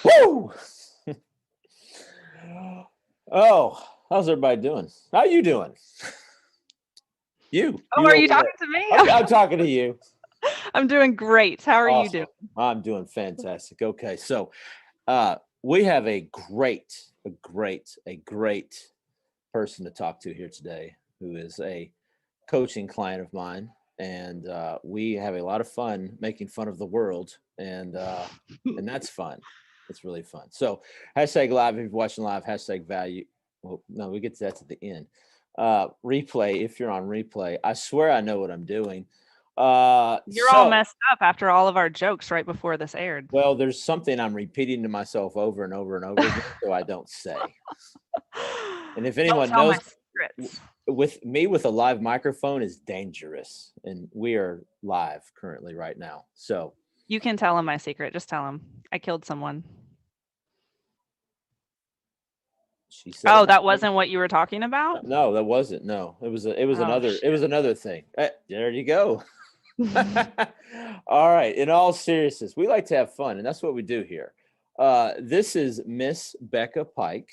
Woo! Oh, how's everybody doing? How you doing? You Oh, are you over talking there. to me? I'm talking to you. I'm doing great. How are you doing? Awesome. I'm doing fantastic. Okay, so we have a great person to talk to here today, who is a coaching client of mine, and we have a lot of fun making fun of the world, and that's fun. It's really fun. So hashtag live if you're watching live. Hashtag value. Well, no, we get to that at the end. Replay if you're on replay. I swear I know what I'm doing. You're all So messed up after all of our jokes right before this aired. well, there's something I'm repeating to myself over and over and over again, so I don't say. And if Don't anyone tell my knows, secrets. with me with a live microphone is dangerous, and we are live currently right now. So You can tell him my secret. Just tell him. I killed someone. she said it. Oh, that wasn't what you were talking about? No, that wasn't. No, Oh, it was another thing. There you go. All right. In all seriousness, we like to have fun, and that's what we do here. This is Miss Becca Pike,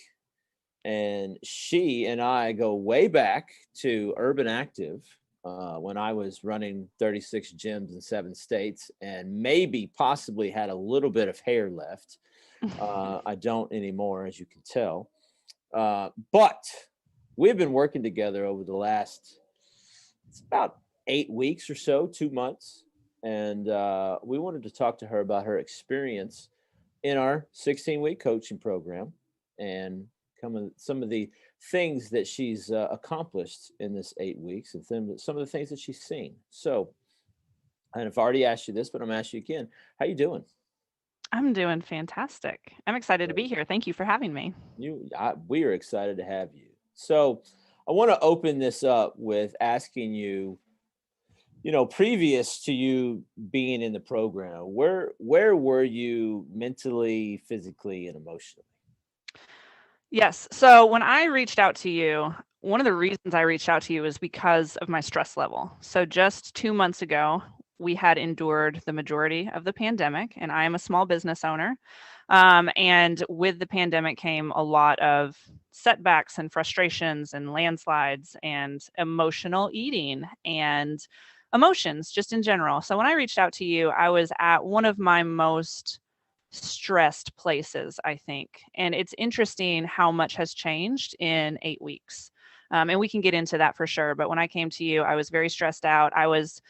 and she and I go way back to Urban Active when I was running 36 gyms in 7 states, and maybe possibly had a little bit of hair left. I don't anymore, as you can tell. But we've been working together over the last, it's about 8 weeks or so, 2 months. And we wanted to talk to her about her experience in our 16-week coaching program and some of the things that she's accomplished in this 8 weeks and some of the things that she's seen. So, and I've already asked you this, but I'm going to ask you again. How you doing? I'm doing fantastic. I'm excited to be here. Thank you for having me. We are excited to have you. So, I want to open this up with asking you, previous to you being in the program, where were you mentally, physically, and emotionally? Yes. So when I reached out to you, one of the reasons I reached out to you is because of my stress level. So just 2 months ago, we had endured the majority of the pandemic, and I am a small business owner. And with the pandemic came a lot of setbacks and frustrations and landslides and emotional eating and emotions just in general. So when I reached out to you, I was at one of my most stressed places, I think. And it's interesting how much has changed in 8 weeks. And we can get into that for sure. But when I came to you, I was very stressed out. I was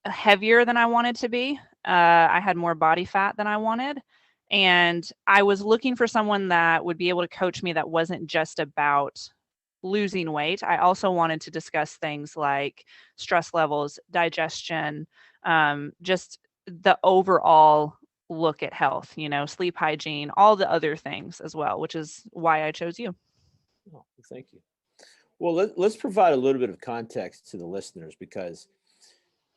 heavier than I wanted to be. I had more body fat than I wanted. And I was looking for someone that would be able to coach me that wasn't just about losing weight. I also wanted to discuss things like stress levels, digestion, just the overall look at health, sleep hygiene, all the other things as well, which is why I chose you. Oh, thank you. Well, let's provide a little bit of context to the listeners because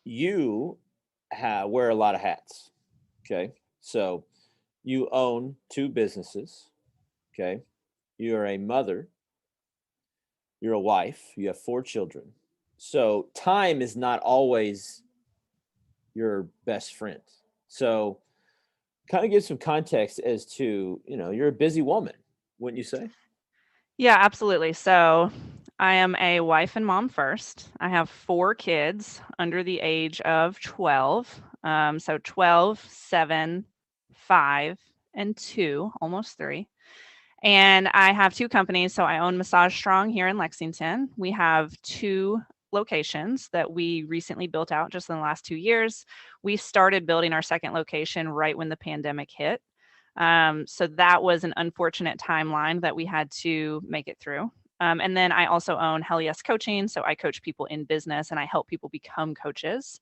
you wear a lot of hats. Okay. So you own two businesses. Okay. You're a mother, you're a wife, you have 4 children. So time is not always your best friend. So kind of give some context as to, you're a busy woman, wouldn't you say? Yeah, absolutely. So I am a wife and mom first. I have 4 kids under the age of 12. So 12, 7, 5, and 2, almost 3. And I have 2 companies. So I own Massage Strong here in Lexington. We have 2 locations that we recently built out just in the last 2 years. We started building our second location right when the pandemic hit. So that was an unfortunate timeline that we had to make it through. And then I also own Hell Yes Coaching. So I coach people in business and I help people become coaches.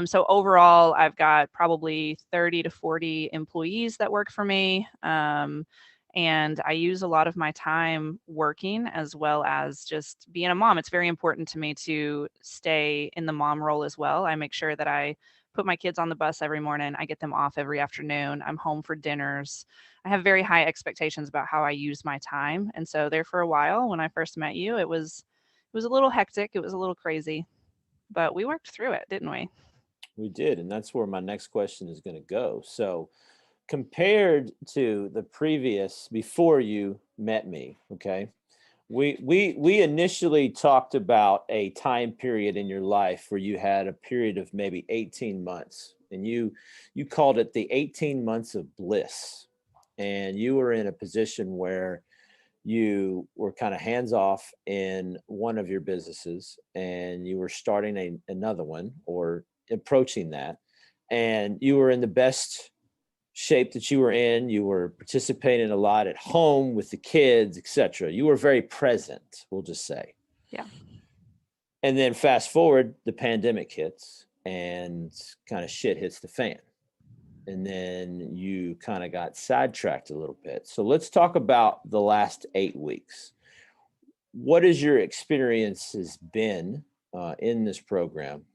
So overall, I've got probably 30 to 40 employees that work for me. And I use a lot of my time working as well as just being a mom. It's very important to me to stay in the mom role as well. I make sure that I put my kids on the bus every morning. I get them off every afternoon. I'm home for dinners. I have very high expectations about how I use my time. And so there for a while when I first met you, it was a little hectic, it was a little crazy, but we worked through it, didn't we? We did. And that's where my next question is going to go. So, compared to the previous, before you met me, okay, we initially talked about a time period in your life where you had a period of maybe 18 months, and you called it the 18 months of bliss. And you were in a position where you were kind of hands off in one of your businesses, and you were starting another one, or approaching that, and you were in the best shape that you were in. You were participating a lot at home with the kids, etc. You were very present, we'll just say. Yeah. And then fast forward, the pandemic hits and kind of shit hits the fan. And then you kind of got sidetracked a little bit. So let's talk about the last 8 weeks. What has your experiences been in this program,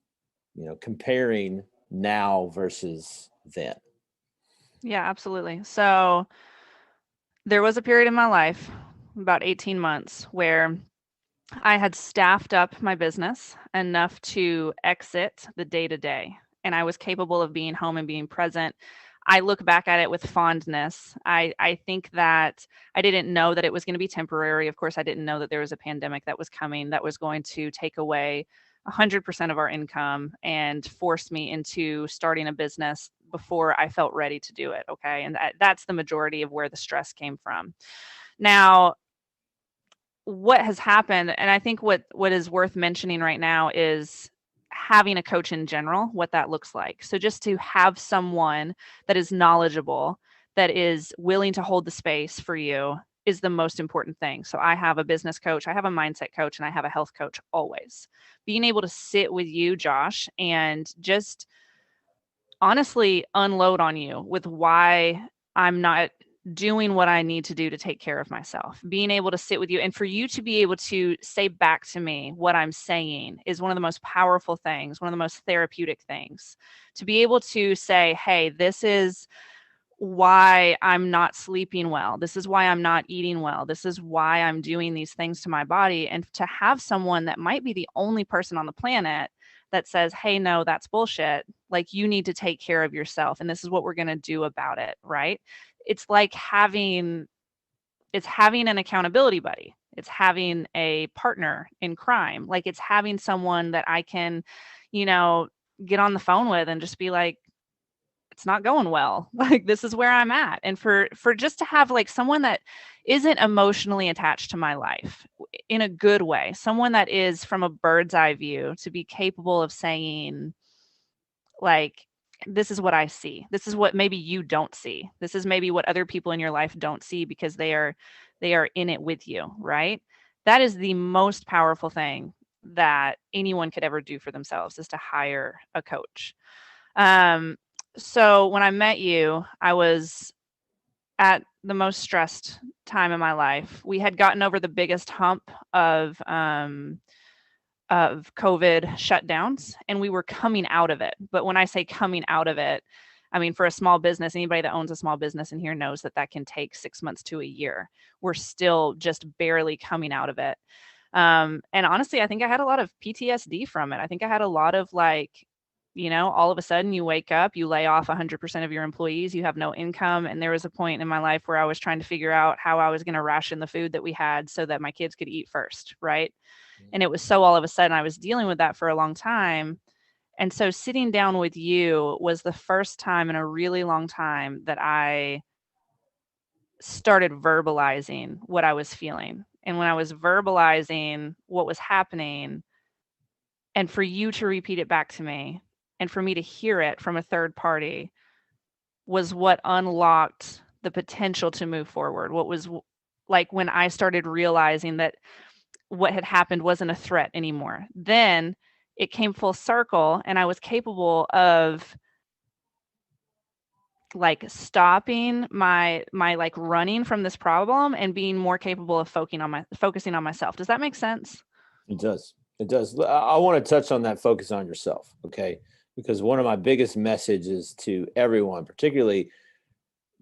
comparing now versus then? Yeah, absolutely. So there was a period in my life, about 18 months, where I had staffed up my business enough to exit the day to day, and I was capable of being home and being present. I look back at it with fondness. I think that I didn't know that it was going to be temporary. Of course, I didn't know that there was a pandemic that was coming that was going to take away 100% of our income and force me into starting a business before I felt ready to do it. Okay. And that's the majority of where the stress came from. Now, what has happened, and I think what is worth mentioning right now is having a coach in general, what that looks like. So just to have someone that is knowledgeable, that is willing to hold the space for you, is the most important thing. So I have a business coach, I have a mindset coach, and I have a health coach always. Being able to sit with you, Josh, and just honestly unload on you with why I'm not doing what I need to do to take care of myself. Being able to sit with you and for you to be able to say back to me what I'm saying is one of the most powerful things, one of the most therapeutic things. To be able to say, hey, this is why I'm not sleeping well. This is why I'm not eating well. This is why I'm doing these things to my body. And to have someone that might be the only person on the planet that says, hey, no, that's bullshit. Like, you need to take care of yourself. And this is what we're going to do about it. Right. It's like having an accountability buddy. It's having a partner in crime. Like, it's having someone that I can, get on the phone with and just be like, it's not going well. Like, this is where I'm at. And for just to have like someone that isn't emotionally attached to my life in a good way, someone that is from a bird's eye view, to be capable of saying, like, this is what I see. This is what maybe you don't see. This is maybe what other people in your life don't see because they are in it with you, right? That is the most powerful thing that anyone could ever do for themselves, is to hire a coach. So when I met you, I was at the most stressed time in my life. We had gotten over the biggest hump of COVID shutdowns, and we were coming out of it. But when I say coming out of it, I mean, for a small business, anybody that owns a small business in here knows that that can take 6 months to a year. We're still just barely coming out of it. And honestly, I think I had a lot of PTSD from it. I think I had a lot of like, all of a sudden you wake up, you lay off 100% of your employees, you have no income. And there was a point in my life where I was trying to figure out how I was going to ration the food that we had so that my kids could eat first, right? And it was so all of a sudden I was dealing with that for a long time. And so sitting down with you was the first time in a really long time that I started verbalizing what I was feeling. And when I was verbalizing what was happening, and for you to repeat it back to me, and for me to hear it from a third party, was what unlocked the potential to move forward. What was like when I started realizing that what had happened wasn't a threat anymore. Then it came full circle, and I was capable of like stopping my like running from this problem and being more capable of focusing on myself. Does that make sense? It does. It does. I want to touch on that focus on yourself, okay? Because one of my biggest messages to everyone, particularly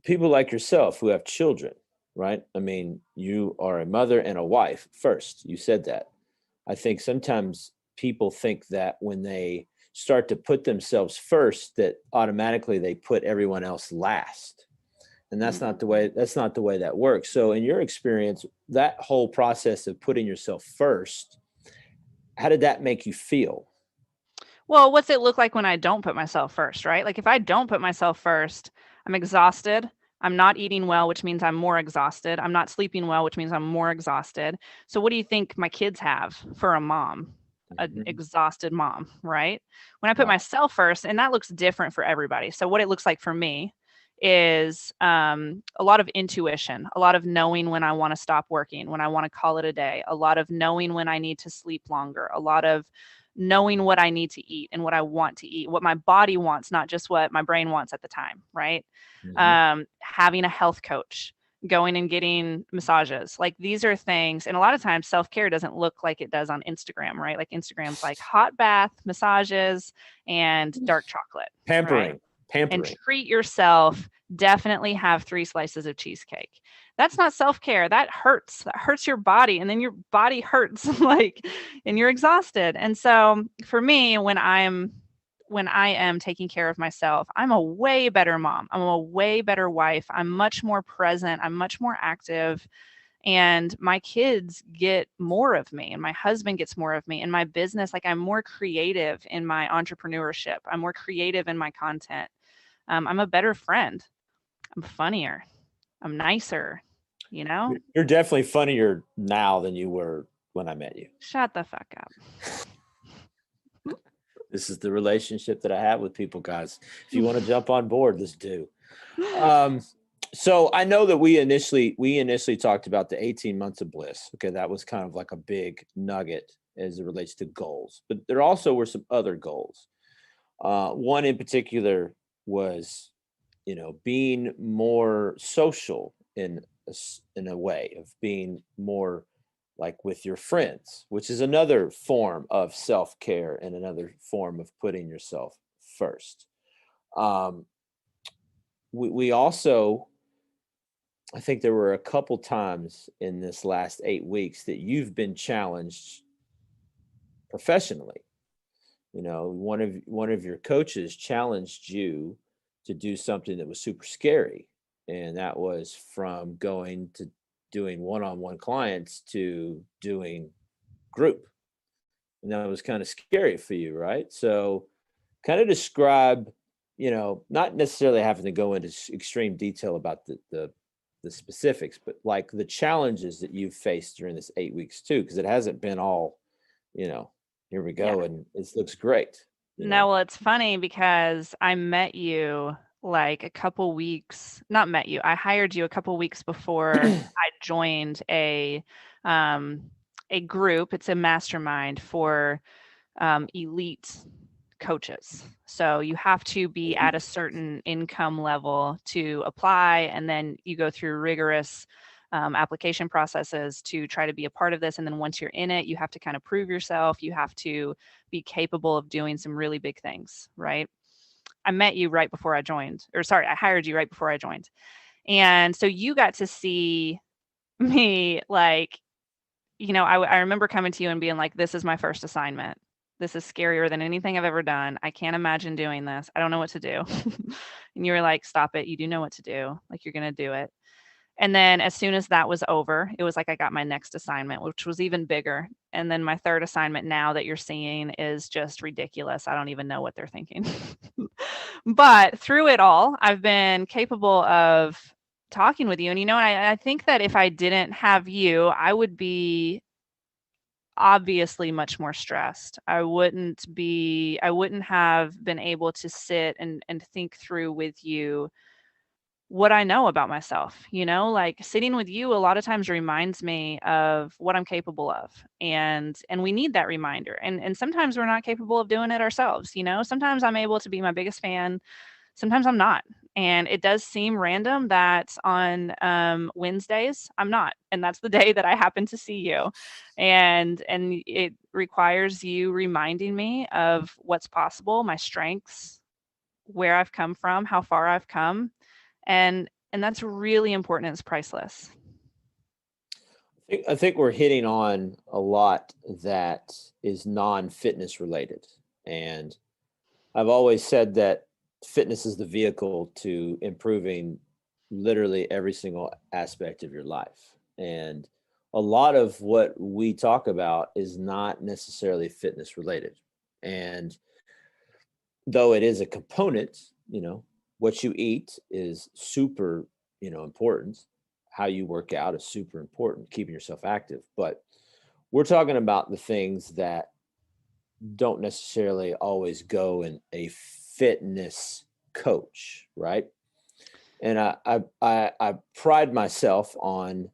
people like yourself who have children, right? I mean, you are a mother and a wife first. You said that. I think sometimes people think that when they start to put themselves first, that automatically they put everyone else last. And that's not the way that works. So in your experience, that whole process of putting yourself first, how did that make you feel? Well, what's it look like when I don't put myself first, right? Like if I don't put myself first, I'm exhausted. I'm not eating well, which means I'm more exhausted. I'm not sleeping well, which means I'm more exhausted. So what do you think my kids have for a mom? An Mhm. exhausted mom, right? When I put Right. myself first, and that looks different for everybody. So what it looks like for me is a lot of intuition, a lot of knowing when I want to stop working, when I want to call it a day, a lot of knowing when I need to sleep longer, a lot of knowing what I need to eat and what I want to eat, what my body wants, not just what my brain wants at the time, right? Hmm. Having a health coach, going and getting massages. Like these are things, and a lot of times self-care doesn't look like it does on Instagram, right? Like Instagram's like hot bath, massages, and dark chocolate, right? Pampering, And pampering. treat yourself. Definitely have 3 slices of cheesecake. That's not self-care. That hurts. That hurts your body, and then your body hurts like and you're exhausted. And so for me, when I am taking care of myself, I'm a way better mom. I'm a way better wife. I'm much more present. I'm much more active. And my kids get more of me, and my husband gets more of me. In my business, like I'm more creative in my entrepreneurship. I'm more creative in my content. I'm a better friend. I'm funnier. I'm nicer, you know? You're definitely funnier now than you were when I met you. Shut the fuck up. This is the relationship that I have with people, guys. If you want to jump on board, let's do. Um, so I know that we initially talked about the 18 months of bliss. Okay, that was kind of like a big nugget as it relates to goals. But there also were some other goals. One in particular was, being more social in a way of being more like with your friends, which is another form of self care and another form of putting yourself first. Um, we also, I think there were a couple times in this last 8 weeks that you've been challenged professionally. One of your coaches challenged you to do something that was super scary, and that was from going to doing one-on-one clients to doing group, and that was kind of scary for you, right? So kind of describe, not necessarily having to go into extreme detail about the specifics, but like the challenges that you've faced during this 8 weeks too, because it hasn't been all, you know, here we Yeah. go and it looks great, you No, know. well, it's funny because I met you like a couple weeks, not met you, I hired you a couple weeks before I joined um, a group. It's a mastermind for elite coaches. So you have to be at a Elite. certain income level to apply, and then you go through rigorous application processes to try to be a part of this. And then once you're in it, you have to kind of prove yourself. You have to be capable of doing some really big things, right? I met you right before I joined, or sorry, I hired you right before I joined. And so you got to see me like, I remember coming to you and being like, this is my first assignment. This is scarier than anything I've ever done. I can't imagine doing this. I don't know what to do. And you were like, stop it. You do know what to do. Like, you're going to do it. And then as soon as that was over, it was like I got my next assignment, which was even bigger. And then my third assignment now that you're seeing is just ridiculous. I don't even know what they're thinking. But through it all, I've been capable of talking with you. And, I think that if I didn't have you, I would be obviously much more stressed. I wouldn't have been able to sit and think through with you what I know about myself, like sitting with you a lot of times reminds me of what I'm capable of. And we need that reminder. And sometimes we're not capable of doing it ourselves, Sometimes I'm able to be my biggest fan, sometimes I'm not. And it does seem random that on Wednesdays I'm not, and that's the day that I happen to see you. And it requires you reminding me of what's possible, my strengths, where I've come from, how far I've come, and that's really important. It's priceless. I think we're hitting on a lot that is non-fitness related. And I've always said that fitness is the vehicle to improving literally every single aspect of your life. And a lot of what we talk about is not necessarily fitness related. And though it is a component, what you eat is super, important. How you work out is super important, keeping yourself active. But we're talking about the things that don't necessarily always go in a fitness coach, right? And I pride myself on,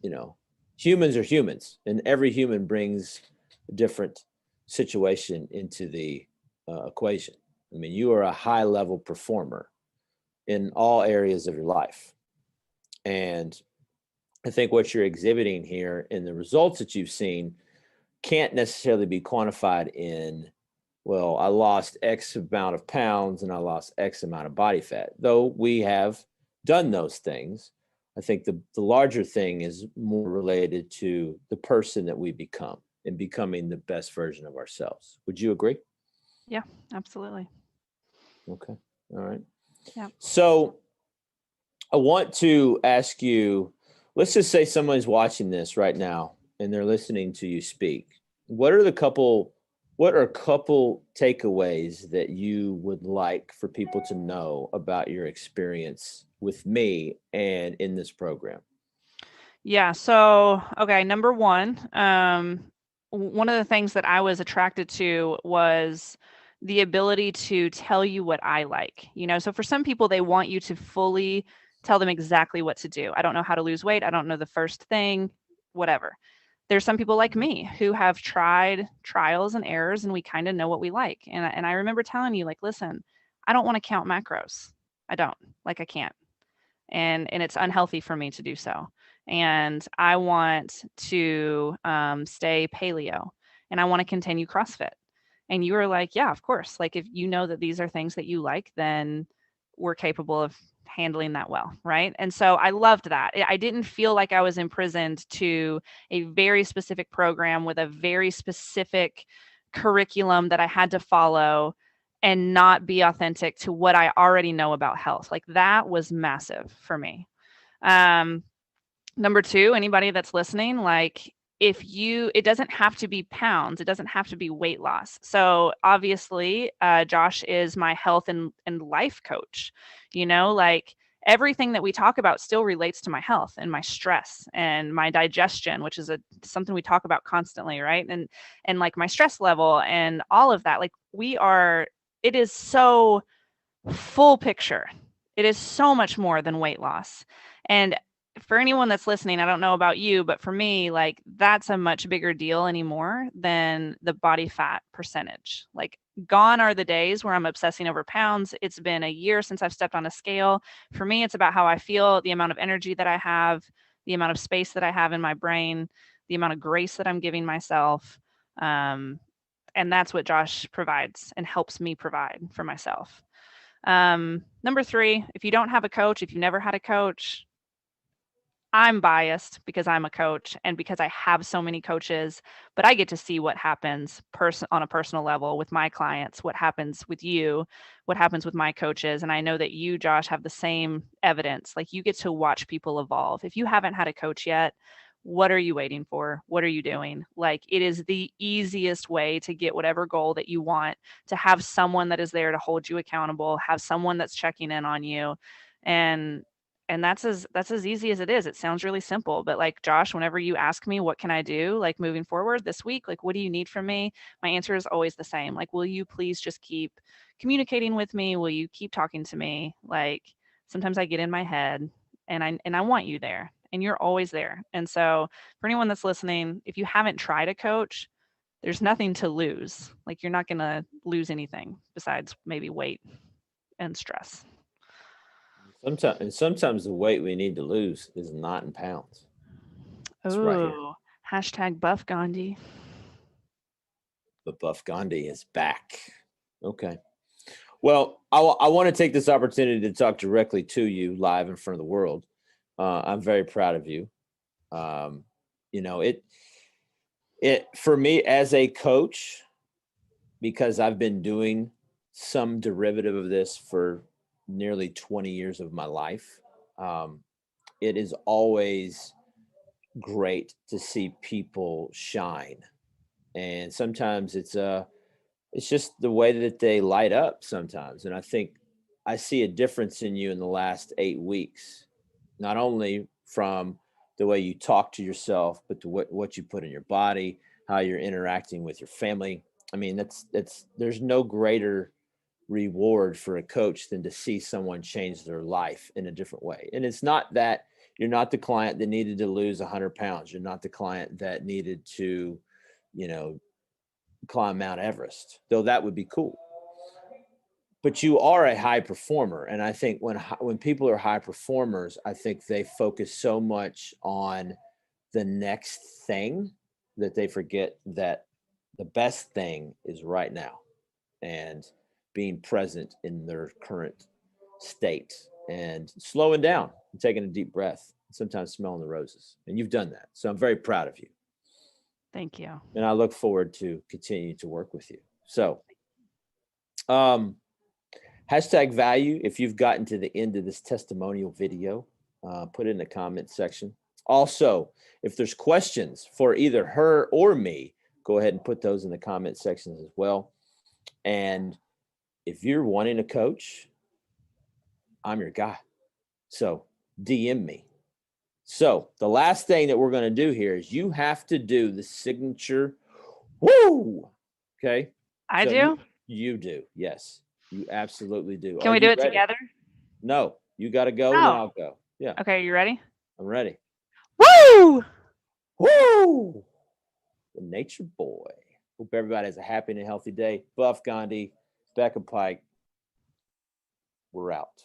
you know, humans are humans, and every human brings a different situation into the equation. I mean, you are a high level performer in all areas of your life, and I think what you're exhibiting here in the results that you've seen can't necessarily be quantified in, well, I lost X amount of pounds and I lost X amount of body fat. Though we have done those things, I think the larger thing is more related to the person that we become and becoming the best version of ourselves. Would you agree? Yeah, absolutely. Okay. All right. Yeah. So I want to ask you, let's just say someone's watching this right now and they're listening to you speak. What are a couple takeaways that you would like for people to know about your experience with me and in this program? Yeah. So, okay, number one, one of the things that I was attracted to was the ability to tell you what I like. So for some people, they want you to fully tell them exactly what to do. I don't know how to lose weight. I don't know the first thing, whatever. There's some people like Mhm. me who have tried trials and errors, and we kind of know what we like. And I remember telling you, like, listen, I don't want to count macros. I don't. Like, I can't. And it's unhealthy for me to do so. And I want to stay paleo, and I want to continue CrossFit. And you were like, yeah, of course. Like, if you know that these are things that you like, then we're capable of handling that well, right? And so I loved that. I didn't feel like I was imprisoned to a very specific program with a very specific curriculum that I had to follow and not be authentic to what I already know about health. Like, that was massive for me. Um, Number two, anybody that's listening, like, it doesn't have to be pounds, it doesn't have to be weight loss. So obviously, Josh is my health and life coach. Like, everything that we talk about still relates to my health and my stress and my digestion, which is something we talk about constantly, right? And like my stress level and all of that. Like, it is so full picture. It is so much more than weight loss. And for anyone that's listening, I don't know about you, but for me, like, that's a much bigger deal anymore than the body fat percentage. Like, gone are the days where I'm obsessing over pounds. It's been a year since I've stepped on a scale. For me, it's about how I feel, the amount of energy that I have, the amount of space that I have in my brain, the amount of grace that I'm giving myself. And that's what Josh provides and helps me provide for myself. Number three, if you don't have a coach, if you never had a coach, I'm biased because I'm a coach and because I have so many coaches, but I get to see what happens on a personal level with my clients, what happens with you, what happens with my coaches. And I know that you, Josh, have the same evidence. Like, you get to watch people evolve. If you haven't had a coach yet, what are you waiting for? What are you doing? Like, it is the easiest way to get whatever goal that you want, to have someone that is there to hold you accountable, have someone that's checking in on you. And that's as easy as it is. It sounds really simple, but like, Josh, whenever you ask me what can I do, like, moving forward this week, like, what do you need from me? My answer is always the same. Like, will you please just keep communicating with me? Will you keep talking to me? Like, sometimes I get in my head, and I want you there, and you're always there. And so for anyone that's listening, if you haven't tried a coach, there's nothing to lose. Like, you're not going to lose anything besides maybe weight and stress. Sometimes the weight we need to lose is not in pounds. It's right here. Oh, hashtag buff Gandhi. But Buff Gandhi is back. Okay. Well, I want to take this opportunity to talk directly to you live in front of the world. I'm very proud of you. Um, it for me as a coach, because I've been doing some derivative of this for nearly 20 years of my life. It is always great to see people shine. And sometimes it's just the way that they light up sometimes. And I think I see a difference in you in the last 8 weeks, not only from the way you talk to yourself, but to what you put in your body, how you're interacting with your family. I mean, there's no greater reward for a coach than to see someone change their life in a different way. And it's not that you're not the client that needed to lose 100 pounds. You're not the client that needed to, you know, climb Mount Everest, though that would be cool. But you are a high performer. And I think when people are high performers, I think they focus so much on the next thing that they forget that the best thing is right now and being present in their current state and slowing down and taking a deep breath, sometimes smelling the roses. And you've done that. So I'm very proud of you. Thank you. And I look forward to continuing to work with you. So, hashtag value. If you've gotten to the end of this testimonial video, put it in the comment section. Also, if there's questions for either her or me, go ahead and put those in the comment sections as well. And if you're wanting a coach, I'm your guy. So DM me. So the last thing that we're going to do here is you have to do the signature. Woo! Okay. I So do. You do. Yes, you absolutely do. Can Are we do you it ready? together? No, you got to go. Then Oh. I'll go. Yeah. Okay, you ready? I'm ready. Woo! Woo! The nature boy. Hope everybody has a happy and healthy day. Buff Gandhi, Becca Pike. We're out.